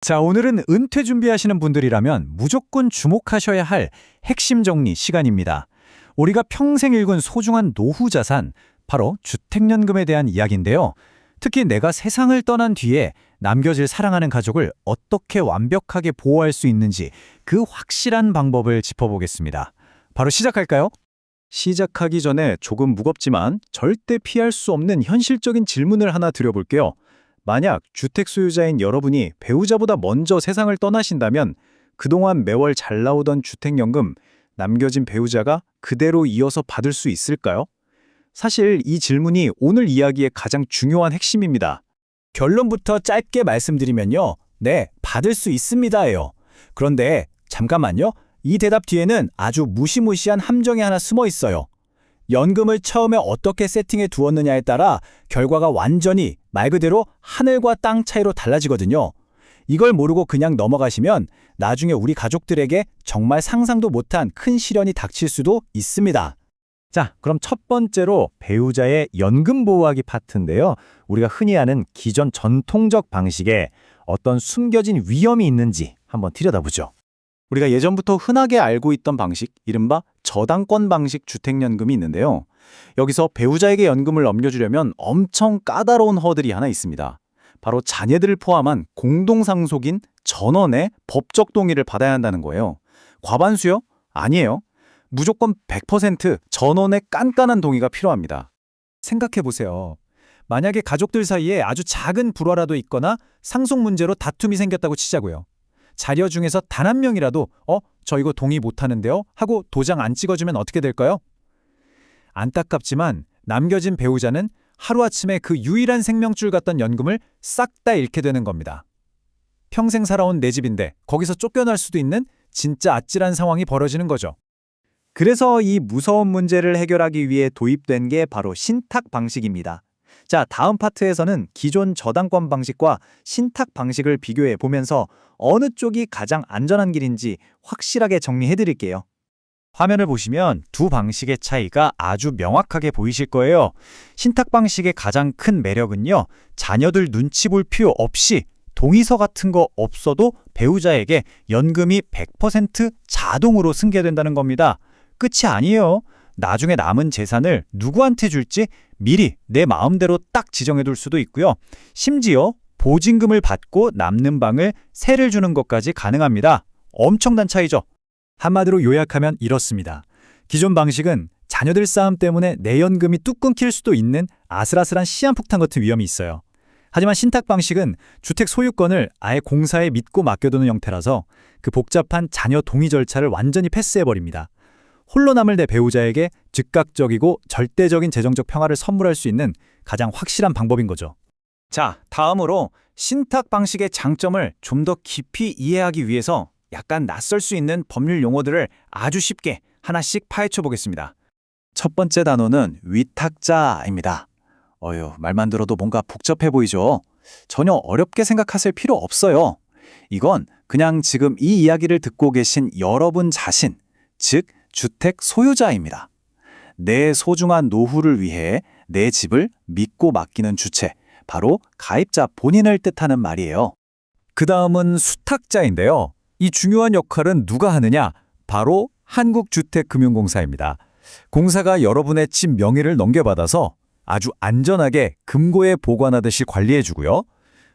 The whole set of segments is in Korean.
자, 오늘은 은퇴 준비하시는 분들이라면 무조건 주목하셔야 할 핵심 정리 시간입니다. 우리가 평생 일군 소중한 노후 자산, 바로 주택연금에 대한 이야기인데요. 특히 내가 세상을 떠난 뒤에 남겨질 사랑하는 가족을 어떻게 완벽하게 보호할 수 있는지 그 확실한 방법을 짚어보겠습니다. 바로 시작할까요? 시작하기 전에 조금 무겁지만 절대 피할 수 없는 현실적인 질문을 하나 드려볼게요. 만약 주택 소유자인 여러분이 배우자보다 먼저 세상을 떠나신다면 그동안 매월 잘 나오던 주택연금, 남겨진 배우자가 그대로 이어서 받을 수 있을까요? 사실 이 질문이 오늘 이야기의 가장 중요한 핵심입니다. 결론부터 짧게 말씀드리면요. 네, 받을 수 있습니다예요. 그런데 잠깐만요. 이 대답 뒤에는 아주 무시무시한 함정이 하나 숨어 있어요. 연금을 처음에 어떻게 세팅해 두었느냐에 따라 결과가 완전히 말 그대로 하늘과 땅 차이로 달라지거든요. 이걸 모르고 그냥 넘어가시면 나중에 우리 가족들에게 정말 상상도 못한 큰 시련이 닥칠 수도 있습니다. 자, 그럼 첫 번째로 배우자의 연금 보호하기 파트인데요. 우리가 흔히 아는 기존 전통적 방식에 어떤 숨겨진 위험이 있는지 한번 들여다보죠. 우리가 예전부터 흔하게 알고 있던 방식, 이른바 저당권 방식 주택연금이 있는데요. 여기서 배우자에게 연금을 넘겨주려면 엄청 까다로운 허들이 하나 있습니다. 바로 자녀들을 포함한 공동상속인 전원의 법적 동의를 받아야 한다는 거예요. 과반수요? 아니에요. 무조건 100% 전원의 깐깐한 동의가 필요합니다. 생각해보세요. 만약에 가족들 사이에 아주 작은 불화라도 있거나 상속 문제로 다툼이 생겼다고 치자고요. 자녀 중에서 단 한 명이라도 저 이거 동의 못하는데요? 하고 도장 안 찍어주면 어떻게 될까요? 안타깝지만 남겨진 배우자는 하루아침에 그 유일한 생명줄 같던 연금을 싹 다 잃게 되는 겁니다. 평생 살아온 내 집인데 거기서 쫓겨날 수도 있는 진짜 아찔한 상황이 벌어지는 거죠. 그래서 이 무서운 문제를 해결하기 위해 도입된 게 바로 신탁 방식입니다. 자, 다음 파트에서는 기존 저당권 방식과 신탁 방식을 비교해 보면서 어느 쪽이 가장 안전한 길인지 확실하게 정리해 드릴게요. 화면을 보시면 두 방식의 차이가 아주 명확하게 보이실 거예요. 신탁 방식의 가장 큰 매력은요. 자녀들 눈치 볼 필요 없이 동의서 같은 거 없어도 배우자에게 연금이 100% 자동으로 승계된다는 겁니다. 끝이 아니에요. 나중에 남은 재산을 누구한테 줄지 미리 내 마음대로 딱 지정해둘 수도 있고요. 심지어 보증금을 받고 남는 방을 세를 주는 것까지 가능합니다. 엄청난 차이죠. 한마디로 요약하면 이렇습니다. 기존 방식은 자녀들 싸움 때문에 내 연금이 뚝 끊길 수도 있는 아슬아슬한 시한폭탄 같은 위험이 있어요. 하지만 신탁 방식은 주택 소유권을 아예 공사에 믿고 맡겨두는 형태라서 그 복잡한 자녀 동의 절차를 완전히 패스해버립니다. 홀로 남을 내 배우자에게 즉각적이고 절대적인 재정적 평화를 선물할 수 있는 가장 확실한 방법인 거죠. 자, 다음으로 신탁 방식의 장점을 좀 더 깊이 이해하기 위해서 약간 낯설 수 있는 법률 용어들을 아주 쉽게 하나씩 파헤쳐 보겠습니다. 첫 번째 단어는 위탁자입니다. 말만 들어도 뭔가 복잡해 보이죠? 전혀 어렵게 생각하실 필요 없어요. 이건 그냥 지금 이 이야기를 듣고 계신 여러분 자신, 즉 주택 소유자입니다. 내 소중한 노후를 위해 내 집을 믿고 맡기는 주체, 바로 가입자 본인을 뜻하는 말이에요. 그 다음은 수탁자인데요. 이 중요한 역할은 누가 하느냐? 바로 한국주택금융공사입니다. 공사가 여러분의 집 명의를 넘겨받아서 아주 안전하게 금고에 보관하듯이 관리해주고요.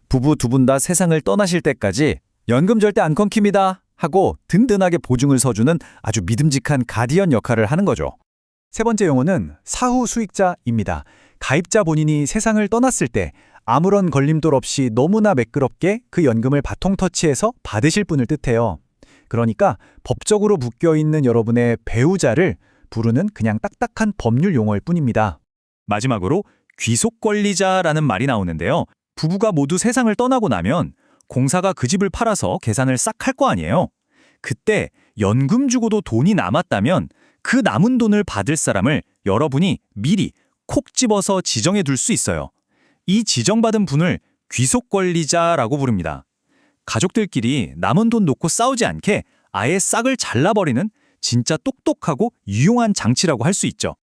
부부 두 분 다 세상을 떠나실 때까지 연금 절대 안 끊깁니다 하고 든든하게 보증을 서주는 아주 믿음직한 가디언 역할을 하는 거죠. 세 번째 용어는 사후 수익자입니다. 가입자 본인이 세상을 떠났을 때 아무런 걸림돌 없이 너무나 매끄럽게 그 연금을 바통 터치해서 받으실 분을 뜻해요. 그러니까 법적으로 묶여있는 여러분의 배우자를 부르는 그냥 딱딱한 법률 용어일 뿐입니다. 마지막으로 귀속권리자라는 말이 나오는데요. 부부가 모두 세상을 떠나고 나면 공사가 그 집을 팔아서 계산을 싹 할 거 아니에요. 그때 연금 주고도 돈이 남았다면 그 남은 돈을 받을 사람을 여러분이 미리 콕 집어서 지정해 둘 수 있어요. 이 지정받은 분을 귀속권리자라고 부릅니다. 가족들끼리 남은 돈 놓고 싸우지 않게 아예 싹을 잘라버리는 진짜 똑똑하고 유용한 장치라고 할 수 있죠.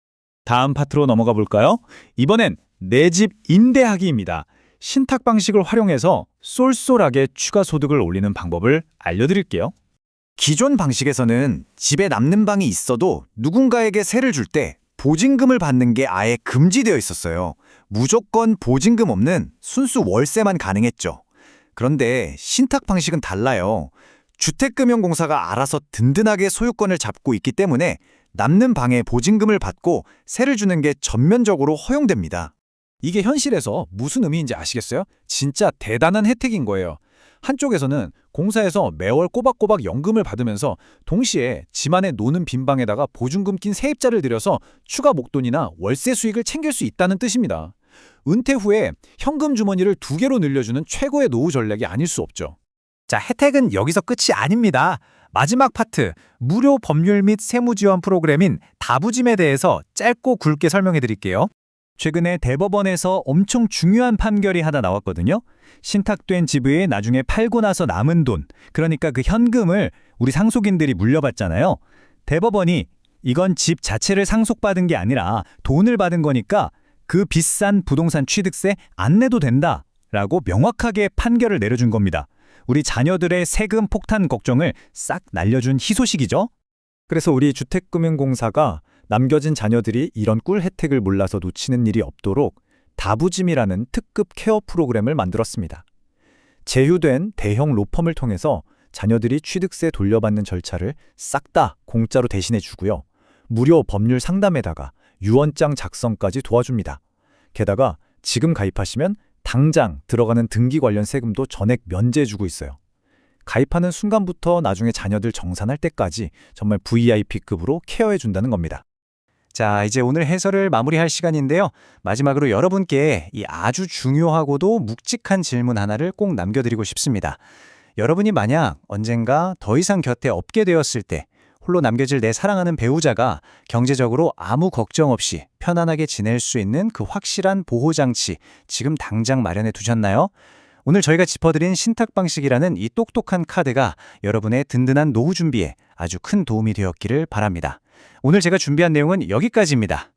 다음 파트로 넘어가 볼까요? 이번엔 내 집 임대하기입니다. 신탁 방식을 활용해서 쏠쏠하게 추가 소득을 올리는 방법을 알려드릴게요. 기존 방식에서는 집에 남는 방이 있어도 누군가에게 세를 줄 때 보증금을 받는 게 아예 금지되어 있었어요. 무조건 보증금 없는 순수 월세만 가능했죠. 그런데 신탁 방식은 달라요. 주택금융공사가 알아서 든든하게 소유권을 잡고 있기 때문에 남는 방에 보증금을 받고 세를 주는 게 전면적으로 허용됩니다. 이게 현실에서 무슨 의미인지 아시겠어요? 진짜 대단한 혜택인 거예요. 한쪽에서는 공사에서 매월 꼬박꼬박 연금을 받으면서 동시에 집안에 노는 빈방에다가 보증금 낀 세입자를 들여서 추가 목돈이나 월세 수익을 챙길 수 있다는 뜻입니다. 은퇴 후에 현금 주머니를 2개로 늘려주는 최고의 노후 전략이 아닐 수 없죠. 자, 혜택은 여기서 끝이 아닙니다. 마지막 파트, 무료 법률 및 세무 지원 프로그램인 다부짐에 대해서 짧고 굵게 설명해 드릴게요. 최근에 대법원에서 엄청 중요한 판결이 하나 나왔거든요. 신탁된 집에 나중에 팔고 나서 남은 돈, 그러니까 그 현금을 우리 상속인들이 물려받잖아요. 대법원이 이건 집 자체를 상속받은 게 아니라 돈을 받은 거니까 그 비싼 부동산 취득세 안 내도 된다라고 명확하게 판결을 내려준 겁니다. 우리 자녀들의 세금 폭탄 걱정을 싹 날려준 희소식이죠. 그래서 우리 주택금융공사가 남겨진 자녀들이 이런 꿀 혜택을 몰라서 놓치는 일이 없도록 다부짐이라는 특급 케어 프로그램을 만들었습니다. 제휴된 대형 로펌을 통해서 자녀들이 취득세 돌려받는 절차를 싹 다 공짜로 대신해 주고요. 무료 법률 상담에다가 유언장 작성까지 도와줍니다. 게다가 지금 가입하시면 당장 들어가는 등기 관련 세금도 전액 면제해주고 있어요. 가입하는 순간부터 나중에 자녀들 정산할 때까지 정말 VIP급으로 케어해준다는 겁니다. 자, 이제 오늘 해설을 마무리할 시간인데요. 마지막으로 여러분께 이 아주 중요하고도 묵직한 질문 하나를 꼭 남겨드리고 싶습니다. 여러분이 만약 언젠가 더 이상 곁에 없게 되었을 때 홀로 남겨질 내 사랑하는 배우자가 경제적으로 아무 걱정 없이 편안하게 지낼 수 있는 그 확실한 보호장치 지금 당장 마련해 두셨나요? 오늘 저희가 짚어드린 신탁 방식이라는 이 똑똑한 카드가 여러분의 든든한 노후 준비에 아주 큰 도움이 되었기를 바랍니다. 오늘 제가 준비한 내용은 여기까지입니다.